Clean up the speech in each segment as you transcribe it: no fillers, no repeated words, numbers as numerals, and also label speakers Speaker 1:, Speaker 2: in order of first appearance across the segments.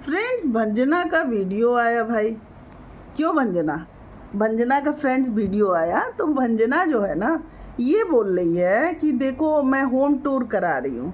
Speaker 1: Friends भंजना का video आया भाई। क्यों भंजना का फ्रेंड्स वीडियो आया तो भंजना जो है ना ये बोल रही है कि देखो मैं होम टूर करा रही हूँ,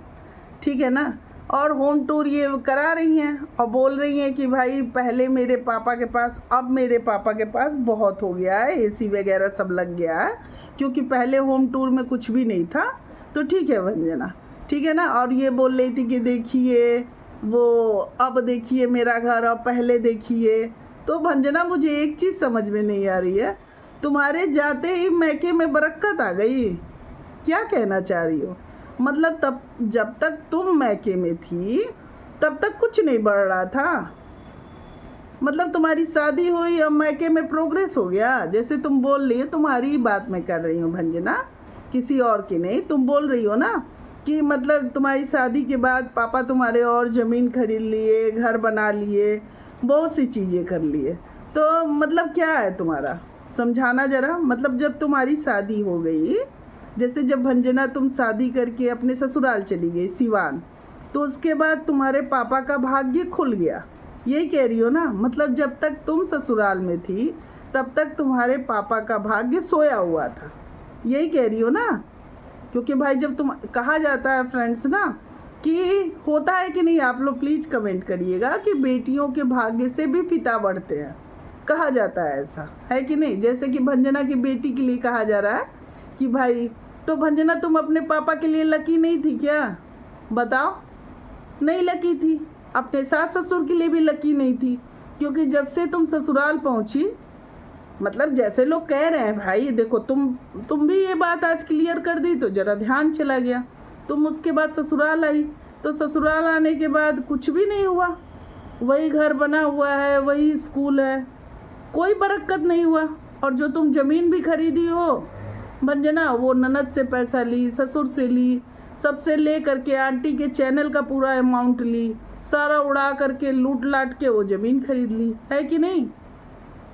Speaker 1: ठीक है ना। और होम टूर ये करा रही हैं और बोल रही हैं कि भाई पहले मेरे पापा के पास, अब मेरे पापा के पास बहुत हो गया है, एसी वगैरह सब लग गया है, क्योंकि पहले होम टूर में कुछ भी नहीं था। तो ठीक है भंजना, ठीक है ना। और ये बोल रही थी कि देखिए वो, अब देखिए मेरा घर, अब पहले देखिए। तो भंजना मुझे एक चीज़ समझ में नहीं आ रही है, तुम्हारे जाते ही मैके में बरक्कत आ गई। क्या कहना चाह रही हो? मतलब तब जब तक तुम मैके में थी तब तक कुछ नहीं बढ़ रहा था। मतलब तुम्हारी शादी हुई अब मैके में प्रोग्रेस हो गया, जैसे तुम बोल रही हो। तुम्हारी ही बात मैं कर रही हूँ भंजना, किसी और की नहीं। तुम बोल रही हो ना कि मतलब तुम्हारी शादी के बाद पापा तुम्हारे और ज़मीन खरीद लिए, घर बना लिए, बहुत सी चीज़ें कर लिए। तो मतलब क्या है तुम्हारा, समझाना ज़रा। मतलब जब तुम्हारी शादी हो गई, जैसे जब भंजना तुम शादी करके अपने ससुराल चली गई सिवान, तो उसके बाद तुम्हारे पापा का भाग्य खुल गया, यही कह रही हो ना। मतलब जब तक तुम ससुराल में थी तब तक तुम्हारे पापा का भाग्य सोया हुआ था, यही कह रही हो ना। क्योंकि भाई जब तुम, कहा जाता है फ्रेंड्स ना कि होता है कि नहीं, आप लोग प्लीज़ कमेंट करिएगा कि बेटियों के भाग्य से भी पिता बढ़ते हैं, कहा जाता है, ऐसा है कि नहीं। जैसे कि भंजना की बेटी के लिए कहा जा रहा है कि भाई, तो भंजना तुम अपने पापा के लिए लकी नहीं थी क्या? बताओ, नहीं लकी थी। अपने सास ससुर के लिए भी लकी नहीं थी, क्योंकि जब से तुम ससुराल पहुंची, मतलब जैसे लोग कह रहे हैं भाई, देखो तुम भी ये बात आज क्लियर कर दी तो ज़रा ध्यान चला गया। तुम उसके बाद ससुराल आई, तो ससुराल आने के बाद कुछ भी नहीं हुआ, वही घर बना हुआ है, वही स्कूल है, कोई बरकत नहीं हुआ। और जो तुम ज़मीन भी खरीदी हो भंजना, वो ननद से पैसा ली, ससुर से ली, सबसे ले करके आंटी के चैनल का पूरा अमाउंट ली, सारा उड़ा करके लूट लाट के वो ज़मीन खरीद ली, है कि नहीं।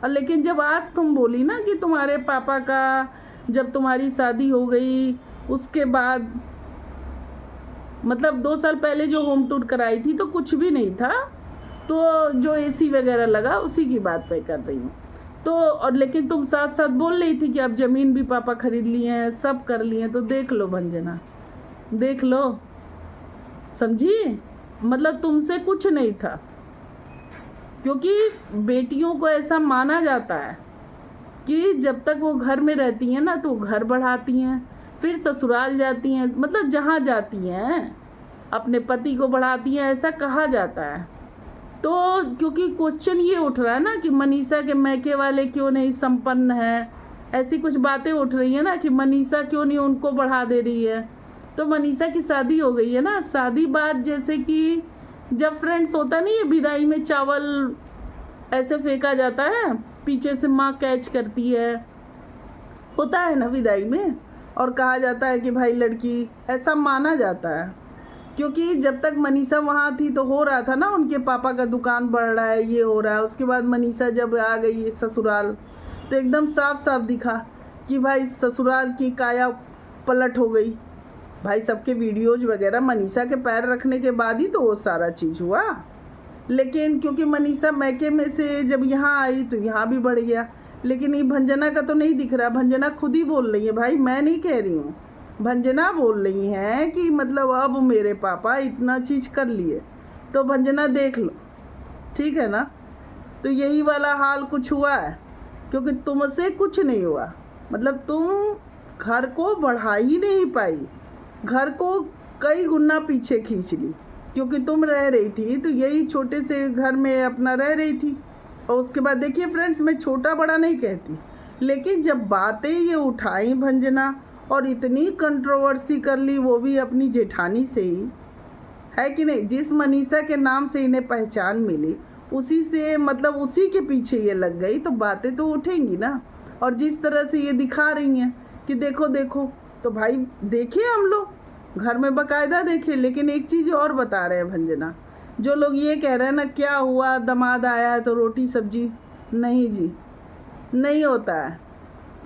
Speaker 1: और लेकिन जब आज तुम बोली ना कि तुम्हारे पापा का, जब तुम्हारी शादी हो गई उसके बाद, मतलब 2 साल पहले जो होम टूर कराई थी तो कुछ भी नहीं था, तो जो एसी वगैरह लगा उसी की बात मैं कर रही हूँ। तो और लेकिन तुम साथ साथ बोल रही थी कि अब ज़मीन भी पापा खरीद लिए हैं, सब कर लिए हैं। तो देख लो भंजना, देख लो, समझी। मतलब तुमसे कुछ नहीं था, क्योंकि बेटियों को ऐसा माना जाता है कि जब तक वो घर में रहती हैं ना तो घर बढ़ाती हैं, फिर ससुराल जाती हैं, मतलब जहाँ जाती हैं अपने पति को बढ़ाती हैं, ऐसा कहा जाता है। तो क्योंकि क्वेश्चन ये उठ रहा है ना कि मनीषा के मैके वाले क्यों नहीं संपन्न है, ऐसी कुछ बातें उठ रही हैं ना कि मनीषा क्यों नहीं उनको बढ़ा दे रही है। तो मनीषा की शादी हो गई है ना, शादी बाद जैसे कि जब फ्रेंड्स होता नहीं है, विदाई में चावल ऐसे फेंका जाता है, पीछे से माँ कैच करती है, होता है ना विदाई में। और कहा जाता है कि भाई लड़की, ऐसा माना जाता है, क्योंकि जब तक मनीषा वहाँ थी तो हो रहा था ना, उनके पापा का दुकान बढ़ रहा है, ये हो रहा है। उसके बाद मनीषा जब आ गई ससुराल तो एकदम साफ साफ दिखा कि भाई ससुराल की काया पलट हो गई। भाई सबके वीडियोज वगैरह मनीषा के पैर रखने के बाद ही तो वो सारा चीज़ हुआ। लेकिन क्योंकि मनीषा मैके में से जब यहाँ आई तो यहाँ भी बढ़ गया। लेकिन ये भंजना का तो नहीं दिख रहा। भंजना खुद ही बोल रही है भाई, मैं नहीं कह रही हूँ, भंजना बोल रही हैं कि मतलब अब मेरे पापा इतना चीज़ कर लिए। तो भंजना देख लो, ठीक है ना। तो यही वाला हाल कुछ हुआ है, क्योंकि तुमसे कुछ नहीं हुआ। मतलब तुम घर को बढ़ा ही नहीं पाई, घर को कई गुना पीछे खींच ली, क्योंकि तुम रह रही थी तो यही छोटे से घर में अपना रह रही थी। और उसके बाद देखिए फ्रेंड्स, मैं छोटा बड़ा नहीं कहती, लेकिन जब बातें ये उठाई भंजना और इतनी कंट्रोवर्सी कर ली, वो भी अपनी जेठानी से ही, है कि नहीं। जिस मनीषा के नाम से इन्हें पहचान मिली उसी से, मतलब उसी के पीछे ये लग गई, तो बातें तो उठेंगी ना। और जिस तरह से ये दिखा रही हैं कि देखो देखो, तो भाई देखिए हम लोग घर में बाकायदा देखे। लेकिन एक चीज़ और बता रहे हैं भंजना, जो लोग ये कह रहे हैं ना क्या हुआ दामाद आया है तो रोटी सब्जी, नहीं जी, नहीं होता है,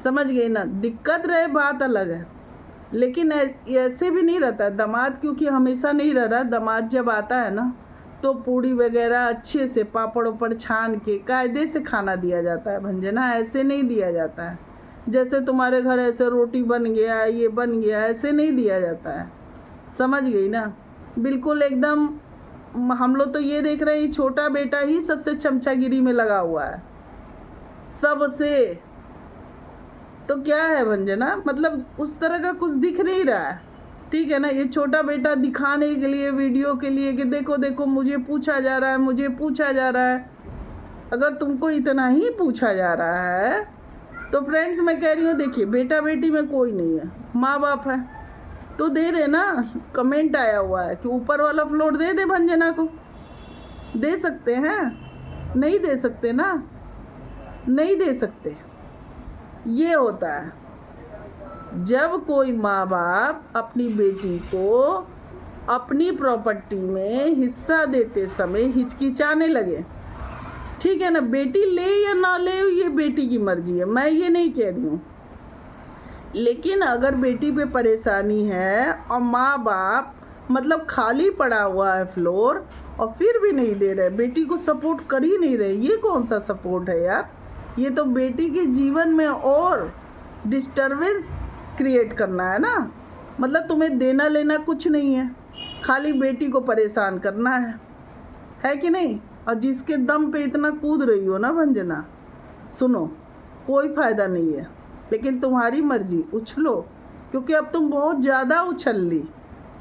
Speaker 1: समझ गए ना। दिक्कत रहे बात अलग है, लेकिन ऐसे भी नहीं रहता दामाद, क्योंकि हमेशा नहीं रह रहा। दामाद जब आता है ना तो पूड़ी वगैरह अच्छे से पापड़ उपड़ छान के कायदे से खाना दिया जाता है भंजना, ऐसे नहीं दिया जाता है जैसे तुम्हारे घर ऐसे रोटी बन गया ये बन गया, ऐसे नहीं दिया जाता है। समझ गई ना? बिल्कुल एकदम। हम लोग तो ये देख रहे हैं छोटा बेटा ही सबसे चमचागिरी में लगा हुआ है सबसे। तो क्या है भंजना, मतलब उस तरह का कुछ दिख नहीं रहा है, ठीक है ना? ये छोटा बेटा दिखाने के लिए, वीडियो के लिए कि देखो देखो मुझे पूछा जा रहा है, मुझे पूछा जा रहा है। अगर तुमको इतना ही पूछा जा रहा है तो फ्रेंड्स मैं कह रही हूँ, देखिए बेटा बेटी में कोई नहीं है, माँ बाप है तो दे दे ना। कमेंट आया हुआ है कि ऊपर वाला फ्लोर दे दे भंजना को। दे सकते हैं? नहीं दे सकते ना, नहीं दे सकते। ये होता है जब कोई माँ बाप अपनी बेटी को अपनी प्रॉपर्टी में हिस्सा देते समय हिचकिचाने लगे, ठीक है ना? बेटी ले या ना ले ये बेटी की मर्जी है, मैं ये नहीं कह रही हूँ। लेकिन अगर बेटी पे परेशानी है और माँ बाप मतलब खाली पड़ा हुआ है फ्लोर और फिर भी नहीं दे रहे, बेटी को सपोर्ट कर ही नहीं रहे, ये कौन सा सपोर्ट है यार? ये तो बेटी के जीवन में और डिस्टरबेंस क्रिएट करना है ना। मतलब तुम्हें देना लेना कुछ नहीं है, खाली बेटी को परेशान करना है कि नहीं? और जिसके दम पे इतना कूद रही हो ना भंजना, सुनो कोई फ़ायदा नहीं है, लेकिन तुम्हारी मर्जी, उछलो, क्योंकि अब तुम बहुत ज़्यादा उछल ली,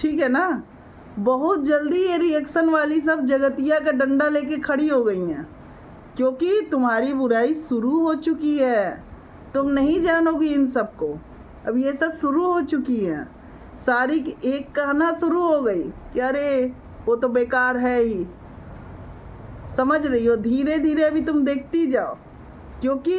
Speaker 1: ठीक है ना? बहुत जल्दी ये रिएक्शन वाली सब जगतिया का डंडा लेके खड़ी हो गई हैं, क्योंकि तुम्हारी बुराई शुरू हो चुकी है। तुम नहीं जानोगी इन सब को, अब ये सब शुरू हो चुकी हैं। सारी एक कहना शुरू हो गई कि अरे वो तो बेकार है ही। समझ रही हो? धीरे धीरे अभी तुम देखती जाओ, क्योंकि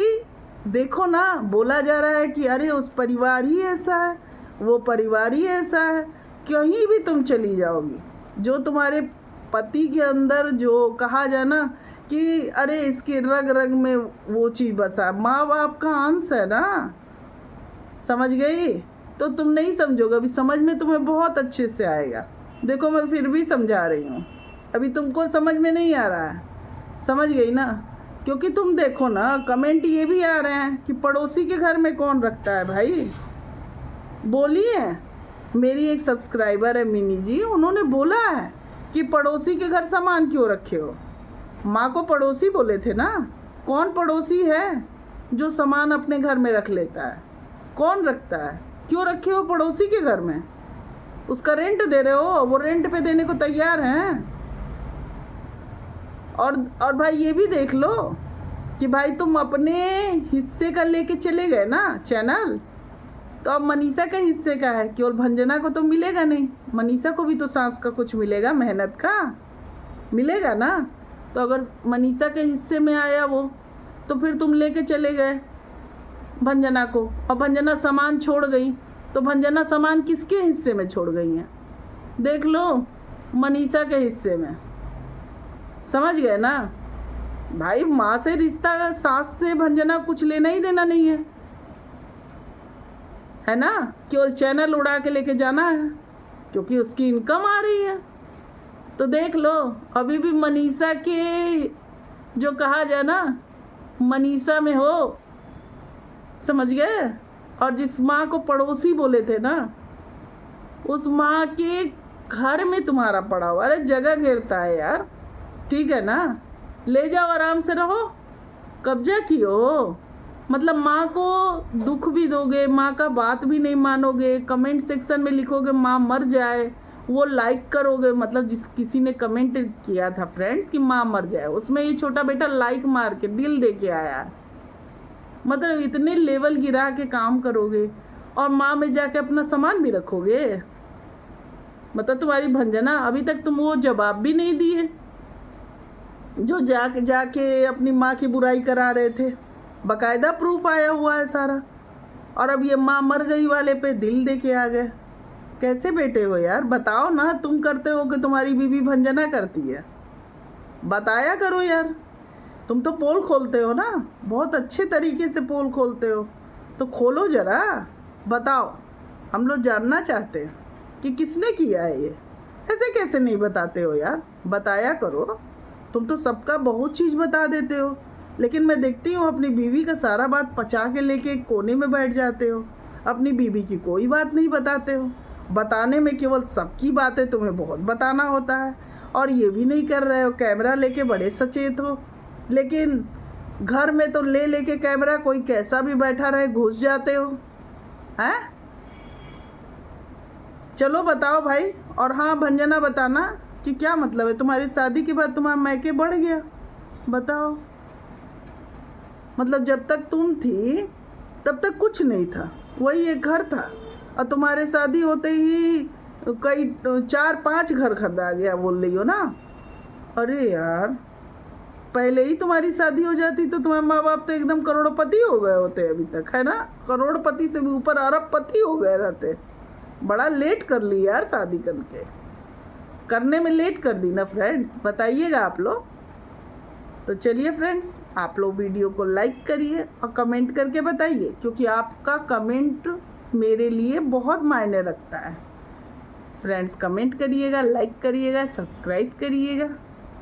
Speaker 1: देखो ना, बोला जा रहा है कि अरे उस परिवार ही ऐसा है, वो परिवार ही ऐसा है। कहीं भी तुम चली जाओगी, जो तुम्हारे पति के अंदर जो कहा जाए ना कि अरे इसके रग रग में वो चीज़ बसा, माँ बाप का अंश है ना। समझ गई? तो तुम नहीं समझोगे, अभी समझ में तुम्हें बहुत अच्छे से आएगा। देखो मैं फिर भी समझा रही हूँ, अभी तुमको समझ में नहीं आ रहा है। समझ गई ना? क्योंकि तुम देखो ना, कमेंट ये भी आ रहे हैं कि पड़ोसी के घर में कौन रखता है भाई। बोलिए, मेरी एक सब्सक्राइबर है मिनी जी, उन्होंने बोला है कि पड़ोसी के घर सामान क्यों रखे हो। माँ को पड़ोसी बोले थे ना। कौन पड़ोसी है जो सामान अपने घर में रख लेता है? कौन रखता है? क्यों रखे हो पड़ोसी के घर में? उसका रेंट दे रहे हो, वो रेंट पे देने को तैयार हैं। और भाई ये भी देख लो कि भाई तुम अपने हिस्से का लेके चले गए ना चैनल, तो अब मनीषा के हिस्से का है, केवल भंजना को तो मिलेगा नहीं, मनीषा को भी तो सांस का कुछ मिलेगा, मेहनत का मिलेगा ना। तो अगर मनीषा के हिस्से में आया वो, तो फिर तुम लेके चले गए भंजना को, और भंजना सामान छोड़ गई, तो भंजना सामान किसके हिस्से में छोड़ गई हैं? देख लो, मनीषा के हिस्से में। समझ गए ना भाई? माँ से रिश्ता, सास से भंजना कुछ लेना ही देना नहीं है ना? केवल चैनल उड़ा के लेके जाना है, क्योंकि उसकी इनकम आ रही है। तो देख लो, अभी भी मनीषा के जो कहा जाए ना, मनीषा में हो। समझ गए? और जिस माँ को पड़ोसी बोले थे ना, उस माँ के घर में तुम्हारा पड़ा हुआ, अरे जगह घेरता है यार, ठीक है ना? ले जाओ, आराम से रहो, कब्जा कियो। मतलब माँ को दुख भी दोगे, माँ का बात भी नहीं मानोगे, कमेंट सेक्शन में लिखोगे माँ मर जाए, वो लाइक करोगे। मतलब जिस किसी ने कमेंट किया था फ्रेंड्स कि माँ मर जाए, उसमें ये छोटा बेटा लाइक मार के दिल दे के आया। मतलब इतने लेवल गिरा के काम करोगे और माँ में जाके अपना सामान भी रखोगे। मतलब तुम्हारी भंजना, अभी तक तुम वो जवाब भी नहीं दिए जो जाके अपनी माँ की बुराई करा रहे थे। बाकायदा प्रूफ आया हुआ है सारा, और अब ये माँ मर गई वाले पे दिल दे के आ गए। कैसे बेटे हो यार? बताओ ना, तुम करते हो कि तुम्हारी बीबी भंजना करती है? बताया करो यार, तुम तो पोल खोलते हो ना, बहुत अच्छे तरीके से पोल खोलते हो, तो खोलो ज़रा, बताओ, हम लोग जानना चाहते हैं कि किसने किया है ये, ऐसे कैसे नहीं बताते हो यार, बताया करो। तुम तो सबका बहुत चीज़ बता देते हो, लेकिन मैं देखती हूँ अपनी बीवी का सारा बात पचा के लेके एक कोने में बैठ जाते हो। अपनी बीवी की कोई बात नहीं बताते हो। बताने में केवल सबकी बातें तुम्हें बहुत बताना होता है, और ये भी नहीं कर रहे हो। कैमरा लेके बड़े सचेत हो, लेकिन घर में तो ले लेके कैमरा कोई कैसा भी बैठा रहे घुस जाते हो, हैं? चलो बताओ भाई। और हाँ भंजना, बताना कि क्या मतलब है तुम्हारी शादी के बाद तुम्हारा मैके बढ़ गया, बताओ। मतलब जब तक तुम थी तब तक कुछ नहीं था, वही एक घर था, और तुम्हारे शादी होते ही कई 4-5 घर खरीदा गया बोल रही हो ना। अरे यार, पहले ही तुम्हारी शादी हो जाती तो तुम्हारे माँ बाप तो एकदम करोड़पति हो गए होते अभी तक, है ना। करोड़पति से भी ऊपर अरबपति हो गए रहते। बड़ा लेट कर ली यार शादी करने में लेट कर दी ना फ्रेंड्स, बताइएगा आप लोग। तो चलिए फ्रेंड्स, आप लोग वीडियो को लाइक करिए और कमेंट करके बताइए, क्योंकि आपका कमेंट मेरे लिए बहुत मायने रखता है। फ्रेंड्स कमेंट करिएगा, लाइक करिएगा, सब्सक्राइब करिएगा।